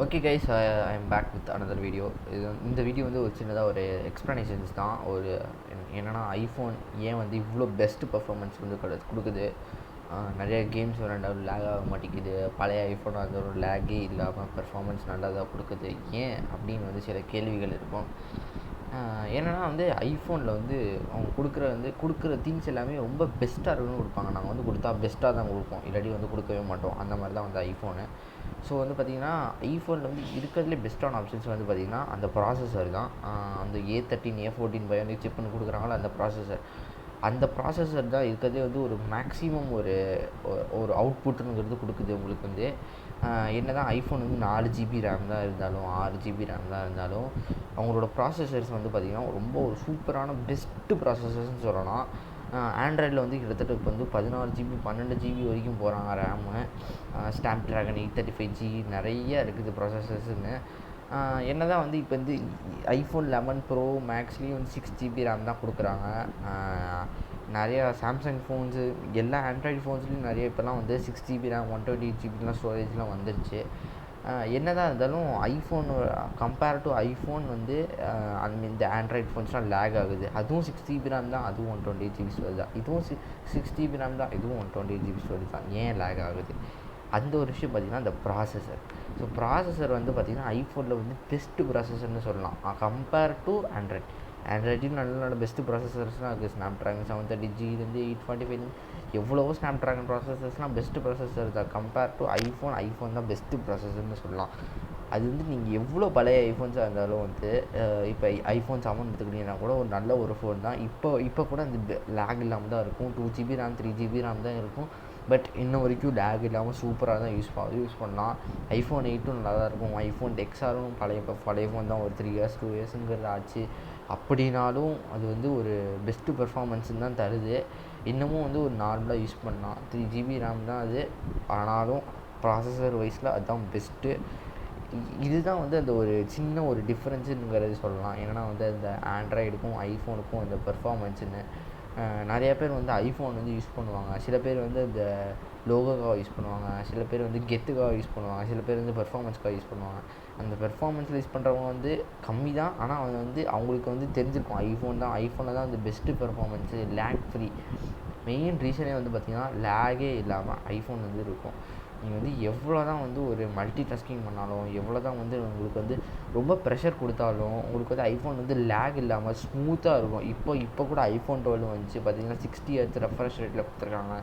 Okay guys, I am back with another video. இந்த video வந்து ஒரு சின்னதாக ஒரு எக்ஸ்ப்ளனேஷன்ஸ் தான். என்னென்னா ஐஃபோன் ஏன் வந்து இவ்வளோ பெஸ்ட்டு பர்ஃபார்மன்ஸ் வந்து கொடுக்குது. நிறைய கேம்ஸ் விளையாண்டாலும் லேக் ஆக மாட்டேங்குது. பழைய ஐஃபோன் அந்த ஒரு லேக்கே இல்லாமல் பர்ஃபார்மன்ஸ் நல்லா தான் கொடுக்குது. ஏன் அப்படின்னு வந்து சில கேள்விகள் இருக்கும். என்னென்னா வந்து ஐஃபோனில் வந்து அவங்க கொடுக்குற திங்ஸ் எல்லாமே ரொம்ப பெஸ்ட்டாக இருக்குன்னு கொடுப்பாங்க. நாங்கள் வந்து கொடுத்தா பெஸ்ட்டாக தான் கொடுப்போம், இல்லாட்டி வந்து கொடுக்கவே மாட்டோம். அந்த மாதிரி தான் வந்து ஐஃபோனு. ஸோ வந்து பார்த்திங்கன்னா ஐஃபோனில் வந்து இருக்கிறதுலே பெஸ்ட்டான ஆப்ஷன்ஸ் வந்து பார்த்திங்கன்னா அந்த ப்ராசஸர் தான். அந்த A13 A14 பயோனிக் சிப்னு கொடுக்குறாங்களோ அந்த ப்ராசஸர் தான் இருக்கிறதே வந்து ஒரு மேக்ஸிமம் ஒரு அவுட்புட்டுங்கிறது கொடுக்குது உங்களுக்கு வந்து. என்ன தான் ஐஃபோன் வந்து 4 GB ரேம் தான் இருந்தாலும் 6 GB ரேம் தான் இருந்தாலும் அவங்களோட ப்ராசஸர்ஸ் வந்து பார்த்திங்கன்னா ரொம்ப ஒரு சூப்பரான பெஸ்ட்டு ப்ராசஸர்ஸ்னு சொல்லலாம். ஆண்ட்ராய்டில் வந்து கிட்டத்தட்ட இப்போ வந்து 16 GB 12 GB வரைக்கும் போகிறாங்க ரேமு. ஸ்னாப் ட்ராகன் 835G நிறைய இருக்குது ப்ராசஸர்ஸுன்னு. என்ன தான் வந்து இப்போ வந்து ஐஃபோன் 11 ப்ரோ மேக்ஸ்லேயும் வந்து 6 GB ரேம் தான் கொடுக்குறாங்க. நிறையா சாம்சங் ஃபோன்ஸு எல்லா ஆண்ட்ராய்டு ஃபோன்ஸ்லேயும் நிறைய இப்போலாம் வந்து 6 GB ரேம் 128 GBலாம் ஸ்டோரேஜ்லாம் வந்துருச்சு. என்ன தான் இருந்தாலும் ஐஃபோன் கம்பேர் டு ஐஃபோன் வந்து இந்த ஆண்ட்ராய்டு ஃபோன்ஸ்லாம் லேக் ஆகுது. அதுவும் 6 GB ரேம் தான், அதுவும் 128 GB ஸ்டோரேஜ் தான். இதுவும் 6 GB ரேம் தான், இதுவும் 128 GB ஸ்டோரேஜ் தான். ஏன் லேக் ஆகுது? அந்த ஒரு விஷயம் பார்த்திங்கன்னா அந்த ப்ராசஸர். ஸோ ப்ராசஸர் வந்து பார்த்திங்கன்னா ஐஃபோனில் வந்து பெஸ்ட்டு ப்ராசஸர்னு சொல்லலாம் கம்பேர் டு ஆண்ட்ராய்டும் நல்ல பெஸ்ட்டு ப்ராசஸர்ஸ்லாம் இருக்குது. ஸ்னாப் ட்ராகன் 730Gலேருந்து 845 எவ்வளவோ ஸ்னாப் ட்ராகன் ப்ராசஸர்ஸ்லாம் பெஸ்ட்டு ப்ராசஸர் தான். கம்பேர் டு ஐஃபோன் தான் பெஸ்ட்டு ப்ராசஸர்னு சொல்லலாம். அது வந்து நீங்கள் எவ்வளோ பழைய ஐஃபோன்ஸாக இருந்தாலும் வந்து இப்போ ஐஃபோன் 7 எடுத்துக்கிட்டிங்கன்னா கூட ஒரு நல்ல ஒரு ஃபோன் தான். இப்போ கூட அந்த லேக் இல்லாமல் தான் இருக்கும். 2 GB ரேம் 3 GB ரேம் தான் இருக்கும். பட் இன்ன வரைக்கும் லேக் இல்லாமல் சூப்பராக தான் யூஸ் பண்ணலாம். ஐஃபோன் 8 நல்லா தான் இருக்கும். ஐஃபோன் XRும் பழைய ஃபோன் தான், ஒரு 3 years 2 yearsங்கிறது ஆச்சு. அப்படின்னாலும் அது வந்து ஒரு பெஸ்ட்டு பெர்ஃபார்மன்ஸுன்னு தான் தருது. இன்னமும் வந்து ஒரு நார்மலாக யூஸ் பண்ணலாம். 3 GB ரேம் தான் அது. ஆனாலும் ப்ராசஸர் வைஸில் அதுதான் பெஸ்ட்டு. இதுதான் வந்து அந்த ஒரு சின்ன ஒரு டிஃப்ரென்ஸுங்கிறது சொல்லலாம். ஏன்னா வந்து அந்த ஆண்ட்ராய்டுக்கும் ஐஃபோனுக்கும் அந்த பெர்ஃபார்மன்ஸுன்னு நிறையா பேர் வந்து ஐஃபோன் வந்து யூஸ் பண்ணுவாங்க. சில பேர் வந்து இந்த லோகோக்காக யூஸ் பண்ணுவாங்க, சில பேர் வந்து கெத்துக்காக யூஸ் பண்ணுவாங்க, சில பேர் வந்து பெர்ஃபார்மன்ஸ்க்காக யூஸ் பண்ணுவாங்க. அந்த பெர்ஃபார்மன்ஸில் யூஸ் பண்ணுறவங்க வந்து கம்மி தான். ஆனால் அவங்க வந்து அவங்களுக்கு வந்து தெரிஞ்சிருக்கும் ஐஃபோனில் தான் அந்த best performance, lag free. Main ரீசனே வந்து பார்த்திங்கன்னா லேகே இல்லாமல் ஐஃபோன் வந்து இருக்கும். நீங்கள் வந்து எவ்வளோ தான் வந்து ஒரு மல்டி டாஸ்கிங் பண்ணாலும், எவ்வளோ தான் வந்து உங்களுக்கு வந்து ரொம்ப ப்ரெஷர் கொடுத்தாலும் உங்களுக்கு வந்து ஐஃபோன் வந்து லேக் இல்லாமல் ஸ்மூத்தாக இருக்கும். இப்போ கூட ஐஃபோன் 12 வந்துச்சு பார்த்திங்கன்னா 60 Hz ரெஃப்ரெஷ் ரேட்டில் கொடுத்துருக்காங்க.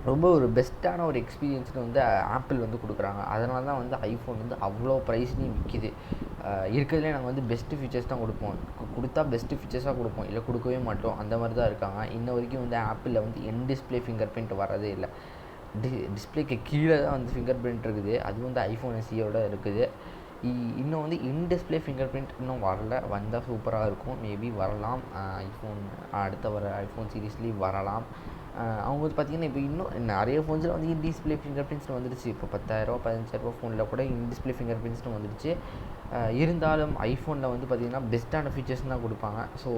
ரொம்ப ஒரு பெஸ்ட்டான ஒரு எக்ஸ்பீரியன்ஸ்னு வந்து ஆப்பிள் வந்து கொடுக்குறாங்க. அதனால தான் வந்து ஐஃபோன் வந்து அவ்வளோ ப்ரைஸ்லேயும் விற்கிது. இருக்கிறதுலே நாங்கள் வந்து பெஸ்ட்டு ஃபீச்சர்ஸ் தான் கொடுத்தா பெஸ்ட்டு ஃபீச்சர்ஸாக கொடுப்போம், இல்லை கொடுக்கவே மாட்டோம். அந்த மாதிரி தான் இருக்காங்க. இன்ன வரைக்கும் வந்து ஆப்பிளில் வந்து டிஸ்பிளே ஃபிங்கர் பிரிண்ட் வரதே இல்லை. டிஸ்பிளேக்கு கீழே தான் வந்து ஃபிங்கர் பிரிண்ட் இருக்குது. அது வந்து ஐஃபோன் SEயோட இருக்குது. இன்னும் வந்து டிஸ்பிளே ஃபிங்கர் பிரிண்ட் இன்னும் வரல. வந்தால் சூப்பராக இருக்கும். மேபி வரலாம். அடுத்த வர ஐஃபோன் சீரீஸ்லேயும் வரலாம். அவங்க வந்து பார்த்திங்கன்னா இப்போ இன்னும் நிறைய ஃபோன்ஸில் வந்து டிஸ்பிளே ஃபிங்கர் பிரிண்ட்ஸ்னு வந்துடுச்சு. இப்போ 10,000 15,000 ஃபோனில் கூட டிஸ்பிளே ஃபிங்கர் பிரிண்ட்ஸ்னு வந்துடுச்சு. இருந்தாலும் ஐஃபோனில் வந்து பார்த்திங்கன்னா பெஸ்ட்டான ஃபீச்சர்ஸ் தான் கொடுப்பாங்க. ஸோ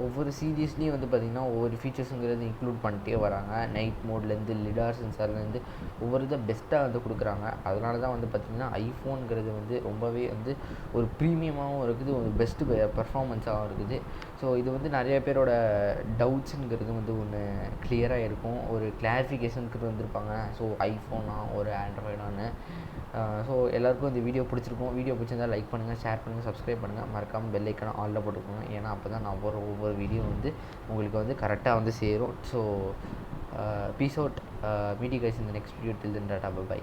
ஒவ்வொரு சீரீஸ்லேயும் வந்து பார்த்திங்கன்னா ஒவ்வொரு ஃபீச்சர்ஸுங்கிறது இன்க்ளூட் பண்ணிட்டே வராங்க. நைட் மோட்லேருந்து லிடார் சென்சார்லேருந்து ஒவ்வொரு இதை பெஸ்ட்டாக வந்து கொடுக்குறாங்க. அதனால தான் வந்து பார்த்திங்கன்னா ஐஃபோனுங்கிறது வந்து ரொம்பவே வந்து ஒரு ப்ரீமியமாகவும் இருக்குது, ஒரு பெஸ்ட்டு பெர்ஃபார்மன்ஸாகவும் இருக்குது. ஸோ இது வந்து நிறைய பேரோட டவுட்ஸுங்கிறது வந்து ஒன்று கிளியராக இருக்கும். ஒரு கிளாரிஃபிகேஷனுக்கு வந்திருப்பாங்க. ஸோ ஐஃபோனா ஒரு ஆண்ட்ராய்டானு. ஸோ எல்லாேருக்கும் இந்த வீடியோ பிடிச்சிருக்கும். வீடியோ பிடிச்சிருந்தால் லைக் பண்ணுங்கள், ஷேர் பண்ணுங்கள், சப்ஸ்கிரைப் பண்ணுங்கள். மறக்காமல் பெல் ஐக்கானை ஆலில் போட்டுக்கோங்க. ஏன்னா அப்போ தான் நான் ஒவ்வொரு வீடியோ வந்து உங்களுக்கு வந்து கரெக்டாக வந்து சேரும். So peace out. Meet you guys in the next video. Till then tata by.